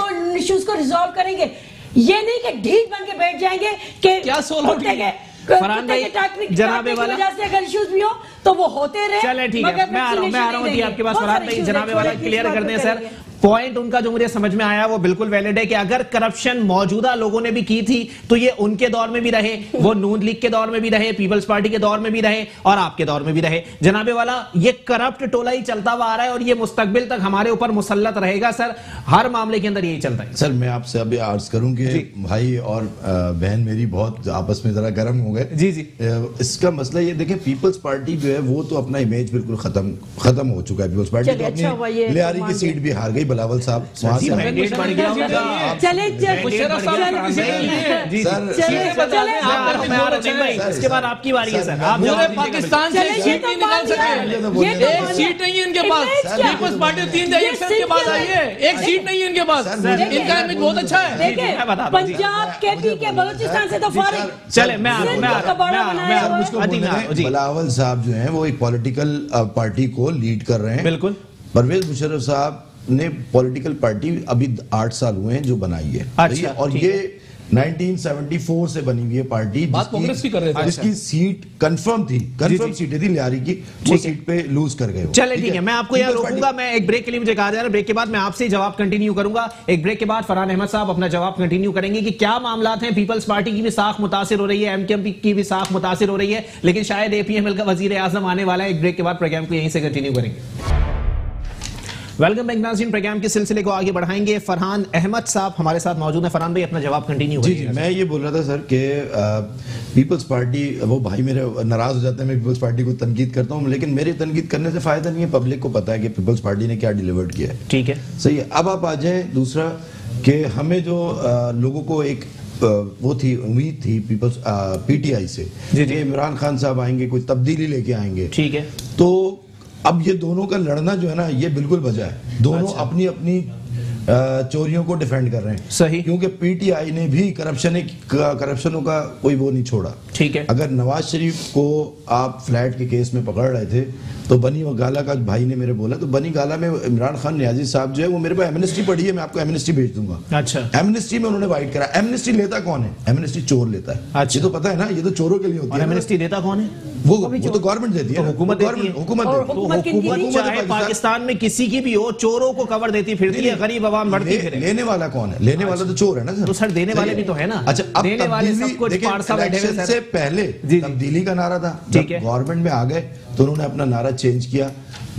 B: उन इश्यूज को रिजॉल्व करेंगे। ये नहीं कि ढीठ बन के बैठ जाएंगे कि
C: क्या सोलो
A: फरहान भाई जनाबे वाला
B: से अगर इश्यूज भी हो तो वो होते रहे।
A: चले ठीक है, मैं आ रहा हूँ जी आपके पास। फरहान भाई जनाबे वाला क्लियर कर दें सर। पॉइंट उनका जो मुझे समझ में आया वो बिल्कुल वैलिड है कि अगर करप्शन मौजूदा लोगों ने भी की थी तो ये उनके दौर में भी रहे, वो नून लीग के दौर में भी रहे, पीपल्स पार्टी के दौर में भी रहे और आपके दौर में भी रहे। जनाबे वाला ये करप्ट टोला ही चलता हुआ आ रहा है और ये मुस्तकबिल तक हमारे ऊपर मुसल्लत रहेगा सर, हर मामले के अंदर यही चलता है।
D: सर मैं आपसे अभी अर्ज करूं कि भाई और बहन मेरी बहुत आपस में जरा गर्म हो गए।
A: जी जी।
D: इसका मसला ये देखें, पीपल्स पार्टी जो है वो तो अपना इमेज बिल्कुल खत्म हो चुका है। पीपल्स पार्टी तो अपनी लियारी की सीट भी हार गई, बिलावल साहब
A: इसके बाद आपकी बारी है सर। आप
C: पूरे पाकिस्तान से सीट नहीं निकाल सके, एक सीट नहीं है इनके पास। पीपल्स पार्टी 3 इलेक्शन के बाद आई है, एक सीट नहीं है इनके पास। इनका इमेज बहुत अच्छा है।
B: पंजाब केपी के बलूचिस्तान से तो फारिग।
A: चले मैं
D: बिलावल साहब जो हैं वो एक पॉलिटिकल पार्टी को लीड कर रहे हैं।
A: बिल्कुल।
D: परवेज मुशर्रफ साहब ने पॉलिटिकल पार्टी अभी 8 साल हुए हैं जो बनाई है।
A: अच्छा,
D: और ये 1974 से बनी हुई है पार्टी जिसकी सीट कंफर्म थी, कंफर्म सीटें थी लियारी की, वो सीट पे लूज कर गए।
A: चले ठीक है, मैं आपको यहाँ रोकूंगा। मैं एक ब्रेक के लिए मुझे कहा जा रहा है, ब्रेक के बाद मैं आपसे जवाब कंटिन्यू करूंगा। एक ब्रेक के बाद फरहान अहमद साहब अपना जवाब कंटिन्यू करेंगे कि क्या मामला हैं। पीपल्स पार्टी की भी साख मुतासिर हो रही है, एमकेएम की भी साख मुतासिर हो रही है, लेकिन शायद एपीएमएल का वजीर आजम आने वाला है। एक ब्रेक के बाद प्रोग्राम को यहीं से कंटिन्यू करेंगे। वेलकम बैक नाज़रीन, प्रोग्राम के सिलसिले को आगे बढ़ाएंगे। फरहान अहमद साहब हमारे साथ मौजूद हैं। फरहान भाई, अपना जवाब कंटिन्यू
D: जी। मैं ये बोल रहा था सर कि पीपल्स पार्टी, वो भाई मेरे नाराज हो जाते हैं मैं पीपल्स पार्टी को तनकीद करता हूँ, लेकिन मेरी तनकीद करने से फायदा नहीं है। पब्लिक को पता है कि पीपल्स पार्टी ने क्या डिलीवर्ड किया है।
A: ठीक है,
D: सही है। अब आप आ जाए दूसरा कि हमें जो लोगों को एक वो थी उम्मीद थी पीपल्स पीटीआई से कि इमरान खान साहब आएंगे, कोई तब्दीली लेके आएंगे।
A: ठीक है।
D: तो अब ये दोनों का लड़ना जो है ना, ये बिल्कुल बजा है। दोनों अपनी अपनी चोरियों को डिफेंड कर रहे हैं।
A: सही।
D: क्योंकि पीटीआई ने भी करप्शनों का कोई वो नहीं छोड़ा।
A: ठीक है।
D: अगर नवाज शरीफ को आप फ्लैट के केस में पकड़ रहे थे तो बनी गाला का भाई ने मेरे बोला, तो बनी गाला में इमरान खान नियाजी साहब जो है वो मेरे पास एमनेस्टी पड़ी है, मैं आपको एमनेस्टी भेज दूंगा।
A: अच्छा।
D: एमनेस्टी में उन्होंने वाइट करा। एमनेस्टी लेता कौन है? एमनेस्टी चोर लेता है।
A: अच्छा।
D: ये तो पता है ना, ये तो चोरों के लिए होती है।
A: एमनेस्टी देता कौन है?
D: वो तो गवर्नमेंट देती है।
A: हुकूमत देती है।
D: हुकूमत
A: चाहे पाकिस्तान में किसी की भी हो, चोरों को कवर देती फिरती है, गरीब आवाम बढ़ती फिरे।
D: लेने वाला कौन है? लेने वाला तो चोर है ना सर।
A: तो सर देने वाले भी तो है ना।
D: अच्छा, अब
A: देने वाले सब कुछ पारसा बैठे हुए सर।
D: से पहले तब्दीली का नारा था। जब गवर्नमेंट में आ गए तो उन्होंने अपना नारा चेंज किया,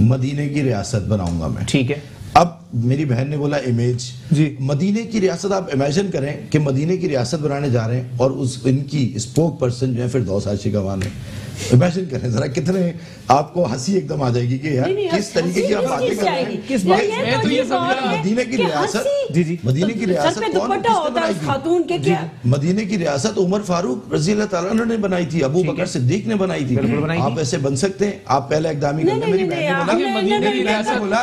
D: मदीने की रियासत बनाऊंगा मैं।
A: ठीक है।
D: अब मेरी बहन ने बोला इमेज जी, मदीने की रियासत। आप इमेजिन करें कि मदीने की रियासत बनाने जा रहे हैं और उस इनकी स्पोक पर्सन जो है फिरदौस आशिकवान है। इमेजिन करें जरा, कितने आपको हंसी एकदम आ जाएगी कि यार किस तरीके की आप बातें कर रहे हैं। किस मदीने की रियासत, जी जी, मदीने की रियासत कौन खातून के क्या? मदीने की रियासत उमर फारूक रज़ी अल्लाह तआला अन्हु ने बनाई थी, अबू बकर सिद्दीक ने बनाई थी। आप ऐसे बन सकते हैं? आप पहले इक़दामी करना। मेरी बहन ने बोला मदीने की रियासत बोला,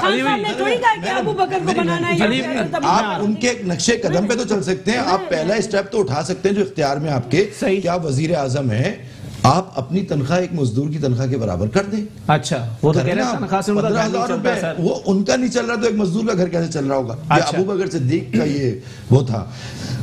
D: आप उनके नक्शे कदम पे तो चल सकते हैं, आप पहला स्टेप तो उठा सकते हैं जो इख्तियार में आपके। क्या वजीर आजम है, आप अपनी तनख्वाह एक मजदूर की तनख्वाह के बराबर कर दें।
A: अच्छा, वो तो कह रहे हैं तनख्वाह से उनका
D: 15,000 रुपए, वो उनका नहीं चल रहा तो एक मजदूर का घर कैसे चल रहा होगा? अच्छा। अबू बकर सिद्दीक का ये वो था।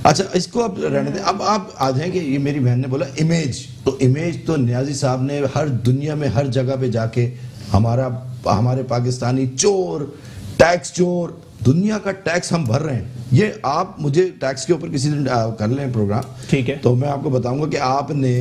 D: अच्छा, इसको अब रहने दें। अब आप आ जाएं कि ये मेरी बहन ने बोला इमेज, तो इमेज तो नियाजी साहब ने हर दुनिया में हर जगह पे जाके हमारे पाकिस्तानी चोर, टैक्स चोर, दुनिया का टैक्स हम भर रहे हैं। ये आप मुझे टैक्स के ऊपर किसी दिन कर लें प्रोग्राम, ठीक है, तो मैं आपको बताऊंगा कि आपने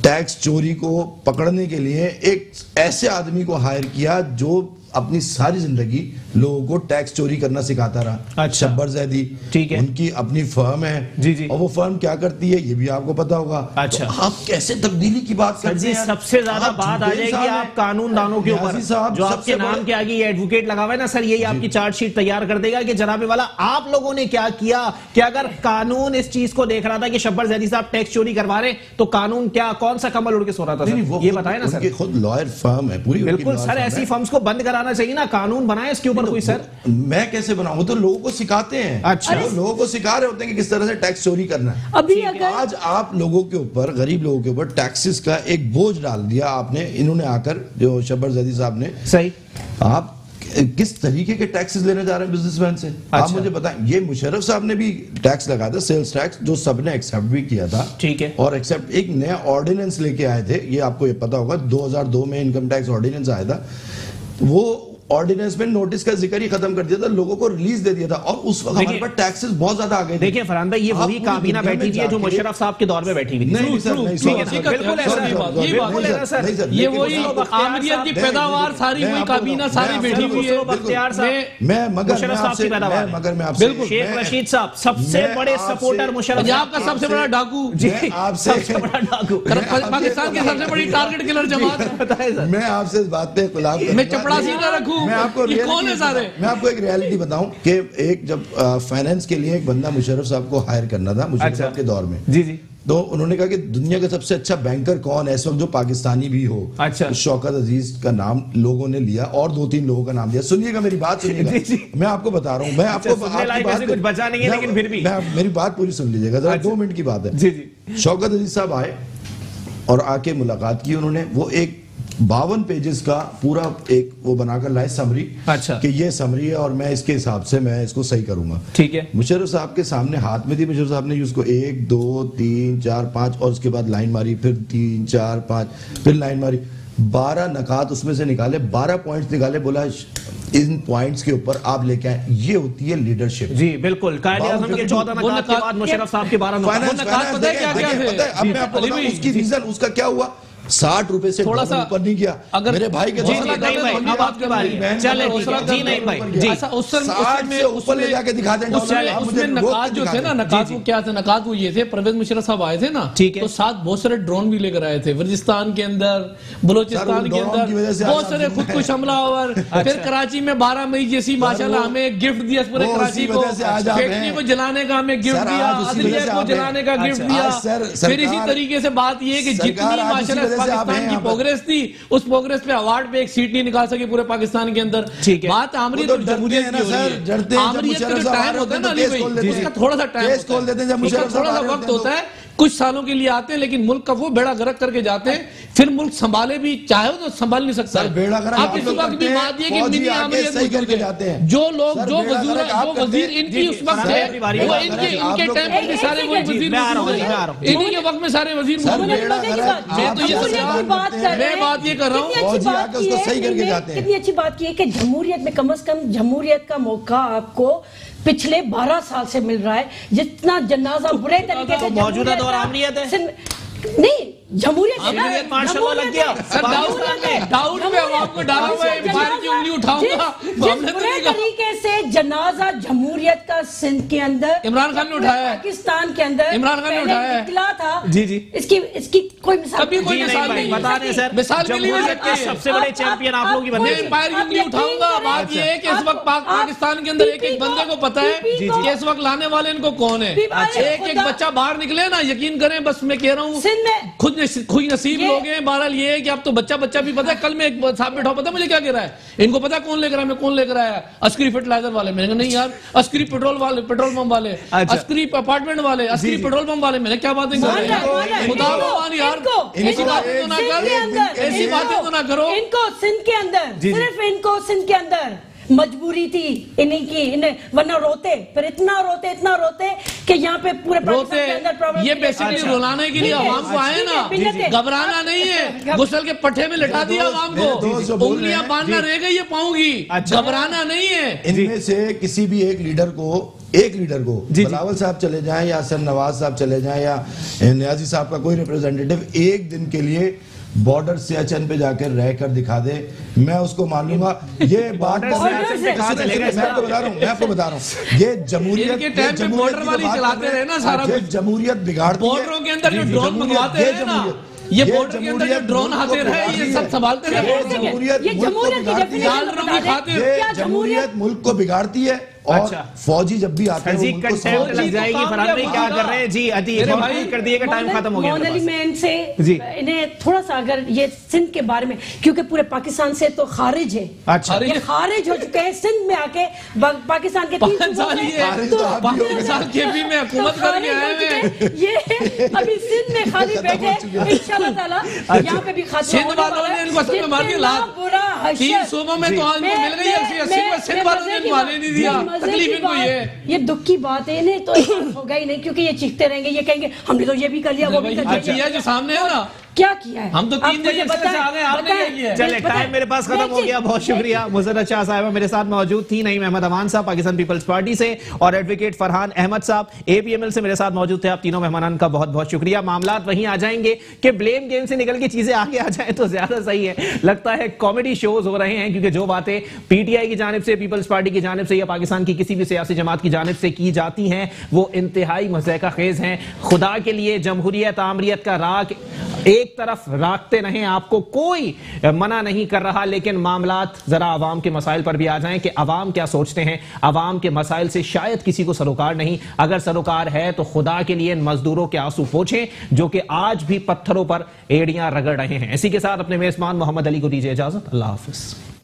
D: टैक्स चोरी को पकड़ने के लिए एक ऐसे आदमी को हायर किया जो अपनी सारी जिंदगी लोगों को टैक्स चोरी करना सिखाता रहा। अच्छा। शब्बर ज़ैदी, ठीक है, उनकी अपनी फर्म है। जी जी। और वो फर्म क्या करती है ये भी आपको पता होगा। अच्छा। तो आप कैसे तब्दीली की बात करते हैं? सबसे ज्यादा बात आ जाएगी आप कानून दानों के ऊपर, जो आपके नाम के आगे ये एडवोकेट लगा हुआ है ना सर, यही आपकी चार्जशीट तैयार कर देगा कि जनाबे वाला आप लोगों ने क्या किया। कि अगर कानून इस चीज को देख रहा था कि शब्बर ज़ैदी साहब टैक्स चोरी करवा रहे, तो कानून क्या कौन सा कमल उड़ के सो रहा था? ये बताए ना सर। खुद लॉयर फर्म है पूरी। बिल्कुल सर, ऐसी फर्म्स को बंद कराना चाहिए ना, कानून बनाए इसके ऊपर कोई। सर मैं कैसे बनाऊं? तो लोगों को सिखाते हैं। अच्छा। लोगों को सिखा रहे होते हैं कि किस तरह से टैक्स चोरी करना है। अभी आज आप लोगों के ऊपर, गरीब लोगों के ऊपर टैक्सेस का एक बोझ डाल दिया आपने, इन्होंने आकर, जो शब्बर ज़ैदी साहब ने। सही। आप किस तरीके के टैक्सेस लेने जा रहे हैं बिजनेसमैन से? अच्छा। आप मुझे बताएं। ये मुशर्रफ साहब ने भी टैक्स लगाया था, सेल्स टैक्स, जो सबने एक्सेप्ट भी किया था। ठीक है। और एक्सेप्ट एक नया ऑर्डिनेंस लेके आए थे, ये आपको ये पता होगा, 2002 में इनकम टैक्स ऑर्डिनेंस आया था। वो ऑर्डिनेंस में नोटिस का जिक्र ही खत्म कर दिया था, लोगों को रिलीज दे दिया था, और उस वक्त हमारे पास टैक्सेस बहुत ज्यादा आ गए। देखिए फरहान भाई, ये वही काबीना बैठी थी जो मुशर्रफ साहब के दौर में बैठी हुई थी। नहीं सर, बिल्कुल ऐसा, ये वही आमरीत की पैदावार सारी, वही काबीना सारी बैठी हुई है। मगर मैं आपसे, शेख रशीद साहब सबसे बड़े सपोर्टर मुशर्रफ, पंजाब का सबसे बड़ा डाकू, सबसे बड़ा डाकू, पाकिस्तान की सबसे बड़ी टारगेट किलर जमात। मैं आपसे इस बात पे खिलाफ, मैं चपड़ासी ना रखूं। मैं आपको एक रियलिटी बताऊं कि एक जब फाइनेंस के लिए एक बंदा मुशर्रफ साहब को हायर करना था, मुशर्रफ साहब के दौर में, जी जी, तो उन्होंने कहा कि दुनिया का सबसे अच्छा बैंकर कौन है इस वक्त जो पाकिस्तानी भी हो। अच्छा। शौकत अजीज का नाम लोगों ने लिया और 2-3 लोगों का नाम लिया। सुनिएगा, मेरी बात सुनिएगा, मैं आपको बता रहा हूं, मैं आपको कुछ बचा नहीं है, लेकिन फिर भी मेरी बात पूरी सुन लीजिएगा जरा, 2 मिनट की बात है। जी जी। शौकत अजीज साहब आए और आके मुलाकात की उन्होंने, वो एक 52 पेजेस का पूरा एक वो बनाकर लाए समरी। अच्छा। कि ये समरी है और मैं इसके हिसाब से मैं इसको सही करूंगा। ठीक है। मुशर्रफ साहब के सामने हाथ में थी, मुशर्रफ साहब ने उसको 1 2 3 4 5 और उसके बाद लाइन मारी, फिर 3 4 5 फिर लाइन मारी, 12 नकात उसमें से निकाले, 12 पॉइंट्स निकाले, बोला इन पॉइंट्स के ऊपर आप लेके आए, ये होती है लीडरशिप। जी बिल्कुल, कायदे आज़म के 14 नकात के बाद मुशर्रफ साहब के 12 नकात, पता है क्या क्या थे? अब मैं आपको बताऊं उसकी रीजन, उसका क्या हुआ। 60 रुपए से
C: थोड़ा सा
D: ऊपर नहीं किया।
C: अगर
D: मेरे भाई के ऊपर ले जाके दिखा दें।
C: उसमें नकात जो थे ना, नकात वो क्या थे? नकात वो ये थे, परवेज मुशर्रफ साहब आए थे ना, तो साथ बहुत सारे ड्रोन भी लेकर आए थे, वजिस्तान के अंदर, बलोचिस्तान के अंदर बहुत सारे खुदकुश हमलावर। फिर कराची में 12 मई जैसी माशाल्लाह हमें गिफ्ट दिया पूरे कराची को, फैक्ट्री को जलाने का हमें गिफ्ट दिया, अदलिया को जलाने का गिफ्ट दिया। फिर इसी तरीके से बात ये कि जितनी माशाल्लाह पाकिस्तान की प्रोग्रेस थी, उस प्रोग्रेस पे अवार्ड पे एक सीट नहीं निकाल सके पूरे पाकिस्तान के अंदर। बात आमरीत और जमहूरियत की हो रही है। आमरीत का जो टाइम होता है ना अली भाई, उसका थोड़ा सा टाइम होता है, थोड़ा सा वक्त होता है, कुछ सालों के लिए आते हैं, लेकिन मुल्क का वो बेड़ा गर्क करके जाते हैं, फिर मुल्क संभाले भी चाहे तो संभाल नहीं सकता। आप इस वक्त भी बात ये कि मिनी आमरीत करके जाते हैं, जो लोग जो वजीर इनकी उस वक्त है, वो इनके टाइम पर भी सारे वही वजीर, इन्हीं के वक्त में सारे वजीर। मैं तो ये बात ये कर रहा हूँ,
B: कितनी अच्छी बात की है कि जमहूरियत में कम से कम जमहूरियत का मौका आपको पिछले 12 साल से मिल रहा है। जितना जनाजा बुरे तरीके से
A: मौजूदा दौर आमरीत है
B: नहीं, जमहूरियत
A: माशाल्लाह लग गया।
C: दाऊद पे अवाम को डाला हुआ है, बाहर की उंगली उठाऊंगा।
B: बुरे तरीके से जनाजा जमहूरियत का सिंध के अंदर
C: इमरान खान ने उठाया है,
B: पाकिस्तान के अंदर
C: इमरान खान ने उठाया है,
B: निकला था।
A: जी जी,
B: इसकी कोई मिसाल
C: कभी कोई मिसाल नहीं
A: बता रहे सर।
C: मिसाल मिली हुई है,
A: सबसे बड़े चैंपियन आप लोग ही बने।
C: मैं बाहर की उंगली उठाऊंगा। बात ये है कि इस वक्त पाकिस्तान के अंदर एक एक बंदे को पता है कि इस वक्त लाने वाले इनको कौन है। एक एक बच्चा बाहर निकले ना, यकीन करें, बस मैं कह रहा हूँ खुद नसीब लोग हैं। बहरहाल ये है कि अब तो बच्चा भी पता है। कल में एक साहब बैठा, पता मुझे क्या कह रहा है, इनको पता कौन लेकर आया, मैं कौन लेकर आया, अस्करी फर्टिलाइजर वाले। मैंने कहा नहीं यार, अस्करी पेट्रोल वाले, पेट्रोल पंप वाले, अस्करी अपार्टमेंट वाले, अस्करी पेट्रोल पंप वाले। मैंने क्या बातें कर रहे हैं, खुदा भगवान यार, ऐसी बातें तो ना कर, ऐसी बातें तो ना करो।
B: इनको सिंध के अंदर, सिर्फ इनको सिंध के अंदर मजबूरी थी इन्हीं की, इन्हें वरना रोते, फिर इतना रोते कि यहाँ पे पूरे पाकिस्तान के अंदर प्रॉब्लम।
C: ये बेसिकली रुलाने के लिए आवाम को आए ना, घबराना नहीं है। गुसल के पट्टे में लिटा दिया आवाम को, उंगलियां बांधना रह गई है पाँव की, घबराना नहीं है।
D: इनमें से किसी भी एक लीडर को बिलावल साहब चले जाएं या सर नवाज साहब चले जाएं या नियाजी साहब का कोई रिप्रेजेंटेटिव एक दिन के लिए बॉर्डर सियाचिन पे जाकर रहकर दिखा दे, मैं उसको मान लूंगा। ये बात मैं आपको बता रहा हूँ, ये जमहूरियत
C: बॉर्डर वाली चलाते रहे ना सारा कुछ,
D: जमहूरियत बिगाड़ती है।
C: बॉर्डरों के अंदर जो ड्रोन मंगवाते हैं ना, ये बॉर्डर के अंदर जो ड्रोन आते रहे, ये सब संभालते रहे।
D: जमहूरियत मुल्क को बिगाड़ती है। और फौजी जब भी आते हैं
A: उनको लग जाएगी। फरहान भाई क्या कर रहे हैं जी, कर दिए, टाइम खत्म हो गया।
B: एलिमेंट से इन्हें थोड़ा सा अगर ये सिंध के बारे में, क्योंकि पूरे पाकिस्तान से तो खारिज है, ये खारिज हो चुके हैं सिंध में आके, पाकिस्तान के 3 साल
C: केपी में हुकूमत करके आए हैं,
B: ये अभी सिंध में खाली बैठे, इंशाल्लाह ताला यहाँ पे भी खात्मा
C: सिंध वालों ने इनको असल में मार दिया लात। 3 सूबों में तो आज मिल गई है, सिंध वालों ने इनको आने नहीं दिया। तकलीफ इनको ये
B: दुख की बात है, नहीं तो होगा ही नहीं, क्योंकि ये चीखते रहेंगे, ये कहेंगे हमने तो ये भी कर लिया, वो भी कर लिया।
C: जो सामने है ना,
B: क्या किया है,
C: हम तो 3 दिन से आ गए, आपने क्या किया?
A: चले, टाइम मेरे पास खत्म हो गया। बहुत शुक्रिया। मुज़र्रत शाह साहिबा मेरे साथ मौजूद थी, नईम अहमद अमान साहब पाकिस्तान पीपल्स पार्टी से, और एडवोकेट फरहान अहमद साहब APML से मेरे साथ मौजूद थे। आप तीनों मेहमानान का बहुत बहुत शुक्रिया। मामलात वहीं आ जाएंगे कि ब्लेम गेम से निकल के चीजें आगे आ जाए तो ज्यादा सही है। लगता है कॉमेडी शोज हो रहे हैं, क्योंकि जो बातें PTI की जानिब से, पीपल्स पार्टी की जानिब से या पाकिस्तान की किसी भी सियासी जमात की जानिब से की जाती हैं, वो इंतहाई मज़ाक़ खेज हैं। खुदा के लिए जमहूरियत आमरीत का राग एक तरफ रखते रहें, आपको कोई मना नहीं कर रहा, लेकिन मामलात जरा आवाम के मसाइल पर भी आ जाएं कि आवाम क्या सोचते हैं। आवाम के मसाइल से शायद किसी को सरोकार नहीं, अगर सरोकार है तो खुदा के लिए इन मजदूरों के आंसू पोंछें जो कि आज भी पत्थरों पर एड़ियां रगड़ रहे हैं। इसी के साथ अपने मेजबान मोहम्मद अली को दीजिए इजाजत। अल्लाह हाफिज।